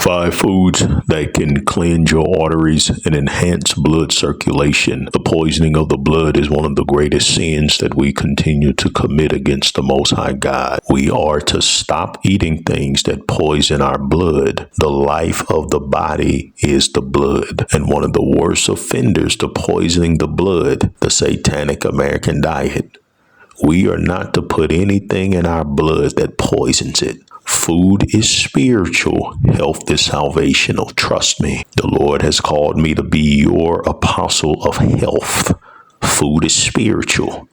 5 foods that can cleanse your arteries and enhance blood circulation. The poisoning of the blood is one of the greatest sins that we continue to commit against the Most High God. We are to stop eating things that poison our blood. The life of the body is the blood. And one of the worst offenders to poisoning the blood, the satanic American diet. We are not to put anything in our blood that poisons it. Food is spiritual. Health is salvational. Trust me. The Lord has called me to be your apostle of health. Food is spiritual.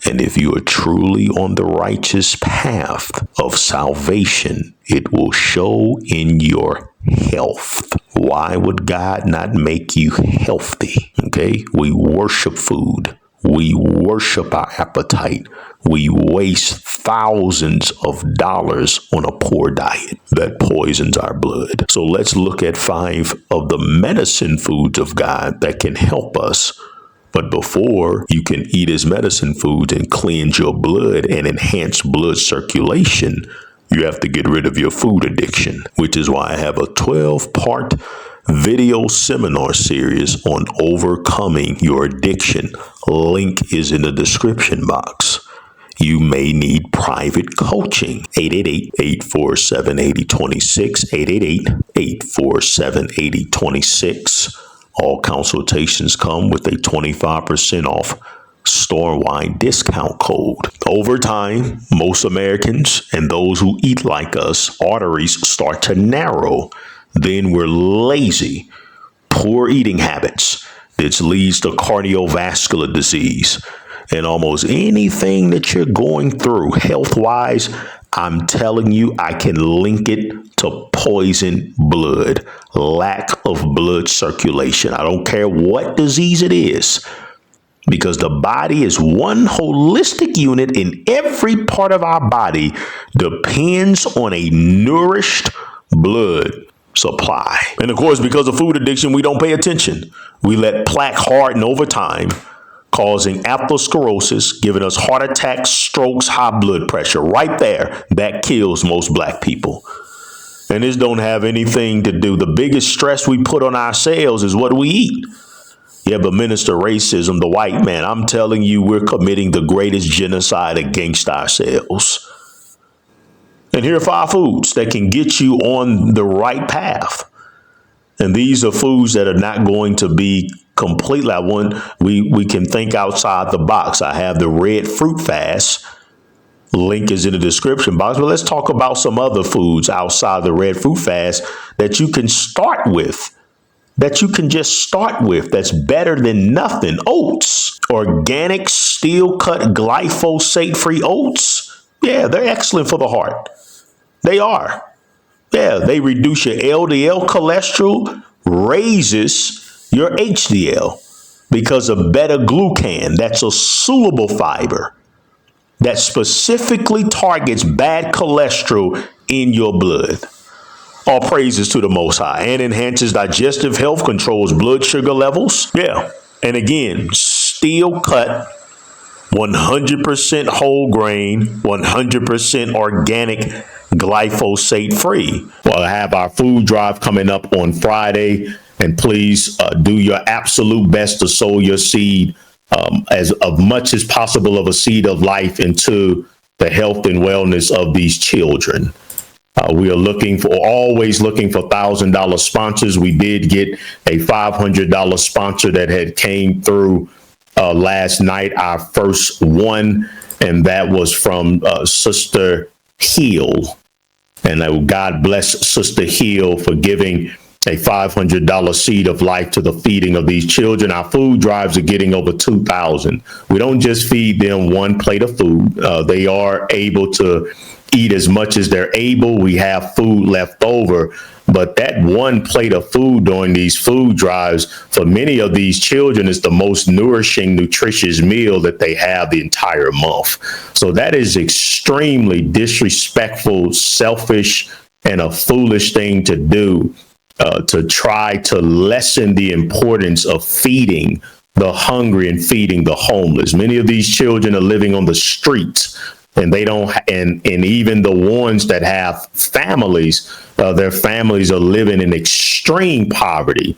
And if you are truly on the righteous path of salvation, it will show in your health. Why would God not make you healthy? Okay? We worship food. We worship our appetite. We waste thousands of dollars on a poor diet that poisons our blood. So let's look at 5 of the medicine foods of God that can help us. But before you can eat as medicine foods and cleanse your blood and enhance blood circulation, you have to get rid of your food addiction, which is why I have a 12-part video seminar series on overcoming your addiction. Link is in the description box. You may need private coaching. 888-847-8026, 888-847-8026. All consultations come with a 25% off store-wide discount code. Over time, most Americans and those who eat like us, arteries start to narrow. Then we're lazy, poor eating habits. This leads to cardiovascular disease. And almost anything that you're going through health-wise, I'm telling you, I can link it to poison blood, lack of blood circulation. I don't care what disease it is, because the body is one holistic unit, and every part of our body depends on a nourished blood supply. And of course, because of food addiction, we don't pay attention. We let plaque harden over time, causing atherosclerosis, giving us heart attacks, strokes, high blood pressure. Right there, that kills most black people. And this don't have anything to do. The biggest stress we put on ourselves is what we eat. Yeah, but minister racism, the white man, I'm telling you, we're committing the greatest genocide against ourselves. And here are 5 foods that can get you on the right path. And these are foods that are not going to be completely, we can think outside the box. I have the red fruit fast. Link is in the description box. But let's talk about some other foods outside the red fruit fast that you can start with. That you can just start with. That's better than nothing. Oats. Organic, steel-cut, glyphosate-free oats. Yeah, they're excellent for the heart. They are. Yeah, they reduce your LDL cholesterol, raises your HDL because of beta-glucan. That's a soluble fiber that specifically targets bad cholesterol in your blood. All praises to the Most High. And enhances digestive health, controls blood sugar levels. Yeah. And again, steel cut, 100% whole grain, 100% organic, glyphosate free. Well, I have our food drive coming up on Friday. And please do your absolute best to sow your seed as much as possible of a seed of life into the health and wellness of these children. We are always looking for $1,000 sponsors. We did get a $500 sponsor that had came through last night, our first one, and that was from Sister Hill. And God bless Sister Hill for giving a $500 seed of life to the feeding of these children. Our food drives are getting over 2,000. We don't just feed them one plate of food. They are able to eat as much as they're able. We have food left over, but that one plate of food during these food drives for many of these children is the most nourishing, nutritious meal that they have the entire month. So that is extremely disrespectful, selfish, and a foolish thing to do. To try to lessen the importance of feeding the hungry and feeding the homeless. Many of these children are living on the streets. and they don't, and even the ones that have families, their families are living in extreme poverty.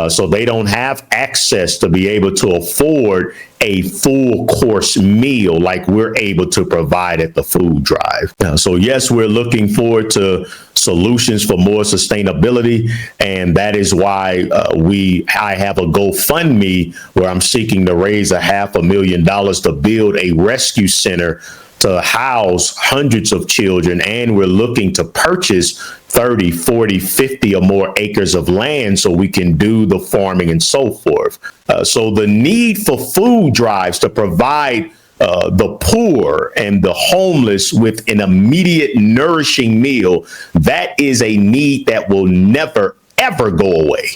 So they don't have access to be able to afford a full course meal like we're able to provide at the food drive. So yes, we're looking forward to solutions for more sustainability. And that is why I have a GoFundMe where I'm seeking to raise $500,000 to build a rescue center to house hundreds of children. And we're looking to purchase 30, 40, 50 or more acres of land so we can do the farming and so forth. So the need for food drives to provide the poor and the homeless with an immediate nourishing meal, that is a need that will never, ever go away.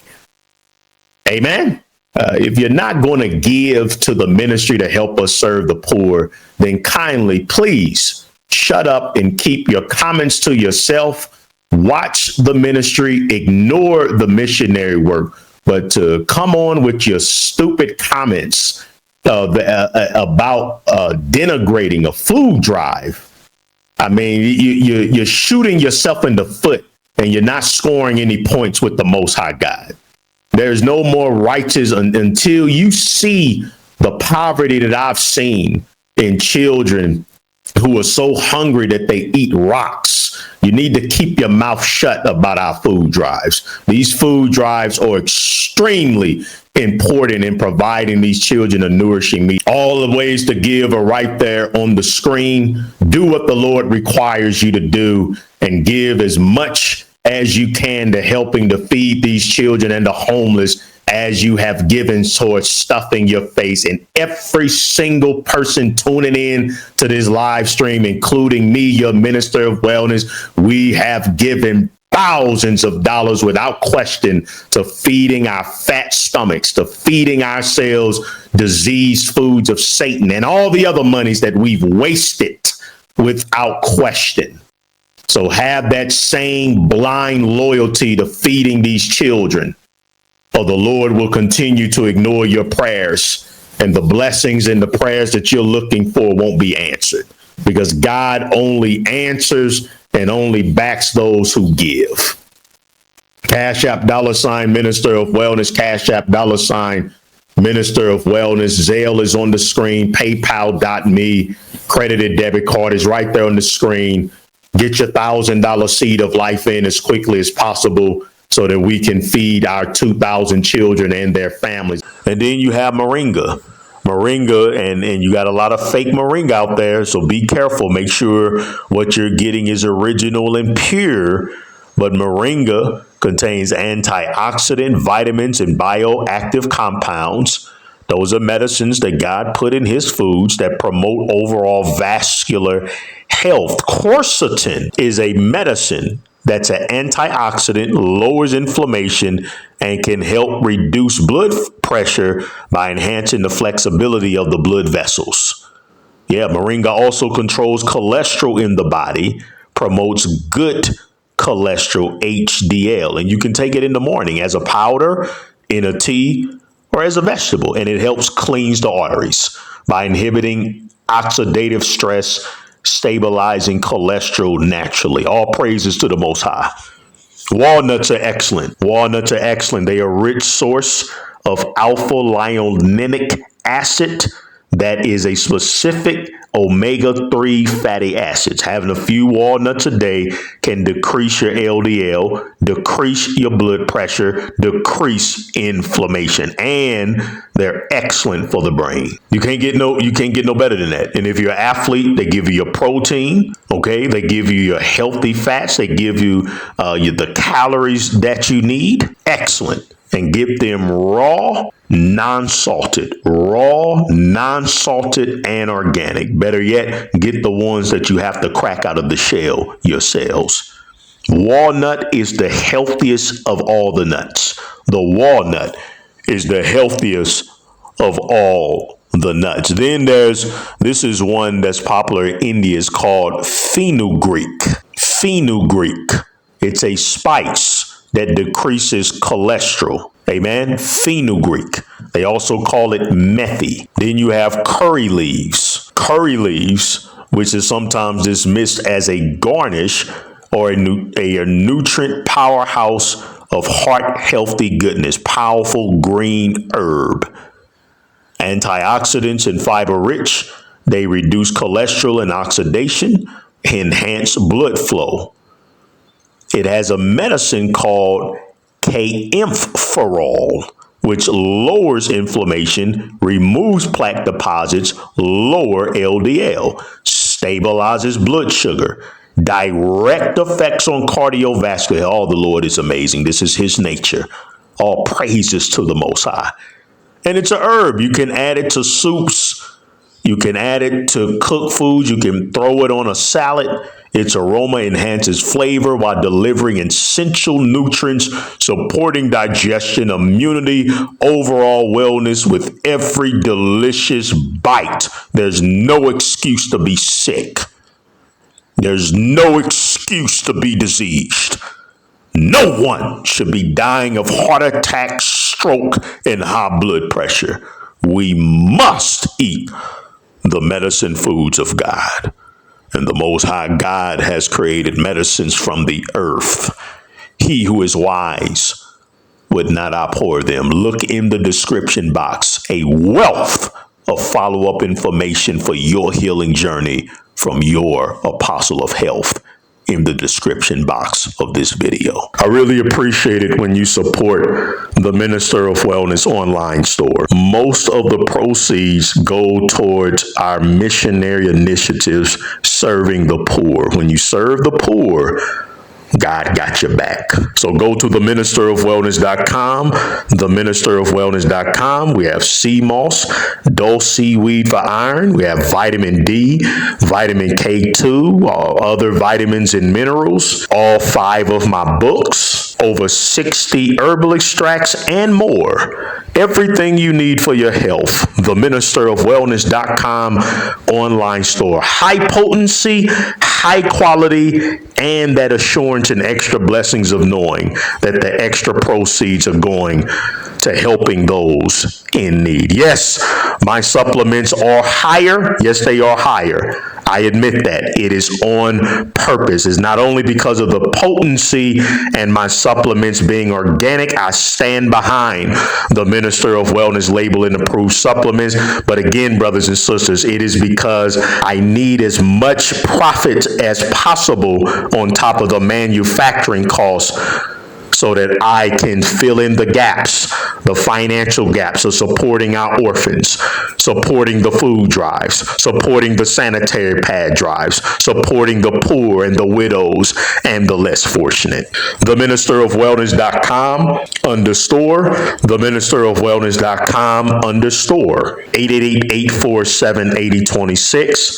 Amen. If you're not going to give to the ministry to help us serve the poor, then kindly, please shut up and keep your comments to yourself. Watch the ministry, ignore the missionary work, but to come on with your stupid comments about denigrating a food drive. I mean, you're shooting yourself in the foot and you're not scoring any points with the Most High God. There's no more righteous until you see the poverty that I've seen in children who are so hungry that they eat rocks. You need to keep your mouth shut about our food drives. These food drives are extremely important in providing these children a nourishing meal. All the ways to give are right there on the screen. Do what the Lord requires you to do and give as much as you can to helping to feed these children and the homeless as you have given towards stuffing your face. And every single person tuning in to this live stream, including me, your minister of wellness, we have given thousands of dollars without question to feeding our fat stomachs, to feeding ourselves diseased foods of Satan and all the other monies that we've wasted without question. So have that same blind loyalty to feeding these children, or the Lord will continue to ignore your prayers, and the blessings and the prayers that you're looking for won't be answered, because God only answers and only backs those who give. Cash App $ Minister of Wellness, Cash App $ Minister of Wellness. Zelle is on the screen, paypal.me, credited debit card is right there on the screen. Get your $1,000 seed of life in as quickly as possible so that we can feed our 2,000 children and their families. And then you have moringa. And you got a lot of fake moringa out there, so be careful. Make sure what you're getting is original and pure. But moringa contains antioxidant, vitamins, and bioactive compounds. Those are medicines that God put in his foods that promote overall vascular health. Quercetin is a medicine that's an antioxidant, lowers inflammation, and can help reduce blood pressure by enhancing the flexibility of the blood vessels. Yeah, moringa also controls cholesterol in the body, promotes good cholesterol, HDL, and you can take it in the morning as a powder, in a tea, or as a vegetable, and it helps cleanse the arteries by inhibiting oxidative stress, stabilizing cholesterol naturally. All praises to the Most High. Walnuts are excellent. Walnuts are excellent. They are a rich source of alpha-linolenic acid that is a specific omega-3 fatty acids. Having a few walnuts a day can decrease your LDL, decrease your blood pressure, decrease inflammation, and they're excellent for the brain. You can't get no better than that. And if you're an athlete, they give you your protein, okay? They give you your healthy fats. They give you the calories that you need. Excellent. And get them raw, non-salted, and organic. Better yet, get the ones that you have to crack out of the shell yourselves. Walnut is the healthiest of all the nuts. The walnut is the healthiest of all the nuts. Then this is one that's popular in India. It's called fenugreek. Fenugreek. It's a spice that decreases cholesterol. Amen. Fenugreek. They also call it methi. Then you have curry leaves. Curry leaves which is sometimes dismissed as a garnish or a nutrient powerhouse of heart-healthy goodness, powerful green herb. Antioxidants and fiber-rich, they reduce cholesterol and oxidation, enhance blood flow. It has a medicine called kaempferol, which lowers inflammation, removes plaque deposits, lower LDL, stabilizes blood sugar, direct effects on cardiovascular. Oh, the Lord is amazing. This is his nature. All praises to the Most High. And it's a herb. You can add it to soups. You can add it to cooked foods. You can throw it on a salad. Its aroma enhances flavor while delivering essential nutrients, supporting digestion, immunity, overall wellness with every delicious bite. There's no excuse to be sick. There's no excuse to be diseased. No one should be dying of heart attack, stroke, and high blood pressure. We must eat the medicine foods of God. And the Most High God has created medicines from the earth. He who is wise would not abhor them. Look in the description box, a wealth of follow-up information for your healing journey from your apostle of health in the description box of this video. I really appreciate it when you support the Minister of Wellness online store. Most of the proceeds go towards our missionary initiatives serving the poor. When you serve the poor, God got your back. So go to theministerofwellness.com, theministerofwellness.com. We have sea moss, dull seaweed for iron. We have vitamin D, vitamin K2, other vitamins and minerals, all 5 of my books, over 60 herbal extracts and more. Everything you need for your health. Theministerofwellness.com online store. High potency, high quality, and that assurance and extra blessings of knowing that the extra proceeds are going to helping those in need. Yes, my supplements are higher. Yes, they are higher. I admit that. It is on purpose. It's not only because of the potency and my supplements being organic. I stand behind the Minister of Wellness label and approved supplements. But again, brothers and sisters, it is because I need as much profit as possible on top of the manufacturing costs, so that I can fill in the gaps, the financial gaps of supporting our orphans, supporting the food drives, supporting the sanitary pad drives, supporting the poor and the widows and the less fortunate. Theministerofwellness.com _, theministerofwellness.com _, 888-847-8026,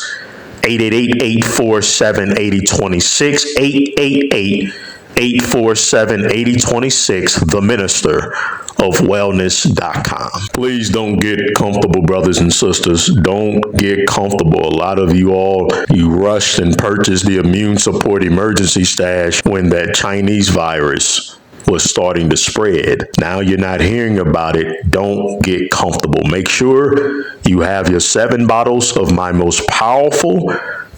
888-847-8026, 888-847-8026, theministerofwellness.com. Please don't get comfortable, brothers and sisters. Don't get comfortable. A lot of you all, you rushed and purchased the immune support emergency stash when that Chinese virus was starting to spread. Now you're not hearing about it. Don't get comfortable. Make sure you have your 7 bottles of my most powerful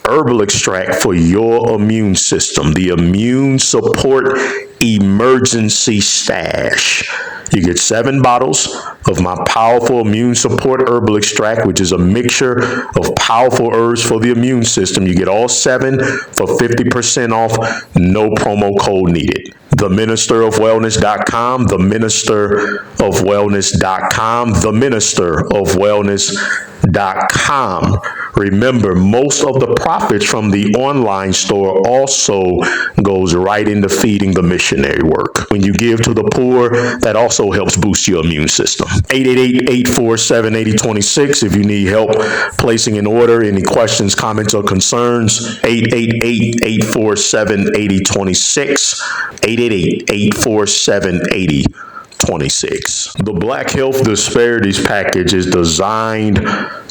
herbal extract for your immune system, the immune support emergency stash. You get 7 bottles of my powerful immune support herbal extract, which is a mixture of powerful herbs for the immune system. You get all 7 for 50% off, no promo code needed. Theministerofwellness.com, theministerofwellness.com, theministerofwellness.com. Remember, most of the profits from the online store also goes right into feeding the missionary work. When you give to the poor, that also helps boost your immune system. 888-847-8026 if you need help placing an order, any questions, comments, or concerns. 888-847-8026, 888-847-8026. The Black Health Disparities Package is designed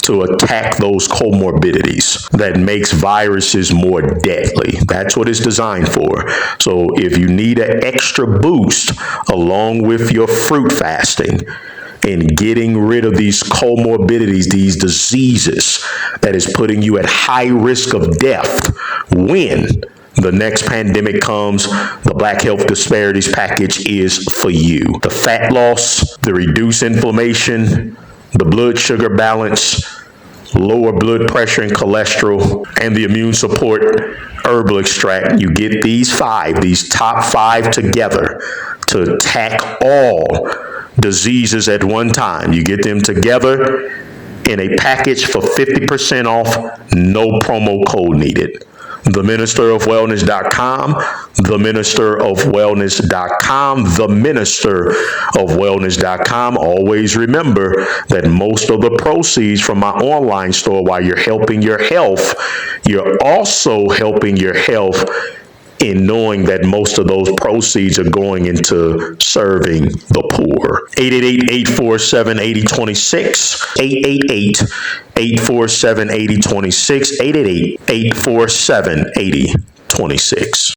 to attack those comorbidities that makes viruses more deadly. That's what it's designed for. So if you need an extra boost along with your fruit fasting, in getting rid of these comorbidities, these diseases that is putting you at high risk of death when the next pandemic comes. The Black Health Disparities Package is for you. The fat loss, the reduced inflammation, the blood sugar balance, lower blood pressure and cholesterol, and the immune support herbal extract. You get these top five together to attack all diseases at one time. You get them together in a package for 50% off, no promo code needed. theministerofwellness.com, theministerofwellness.com, theministerofwellness.com. Always remember that most of the proceeds from my online store, while you're helping your health, you're also helping your health in knowing that most of those proceeds are going into serving the poor. 888-847-8026, 888-847-8026, 888-847-8026.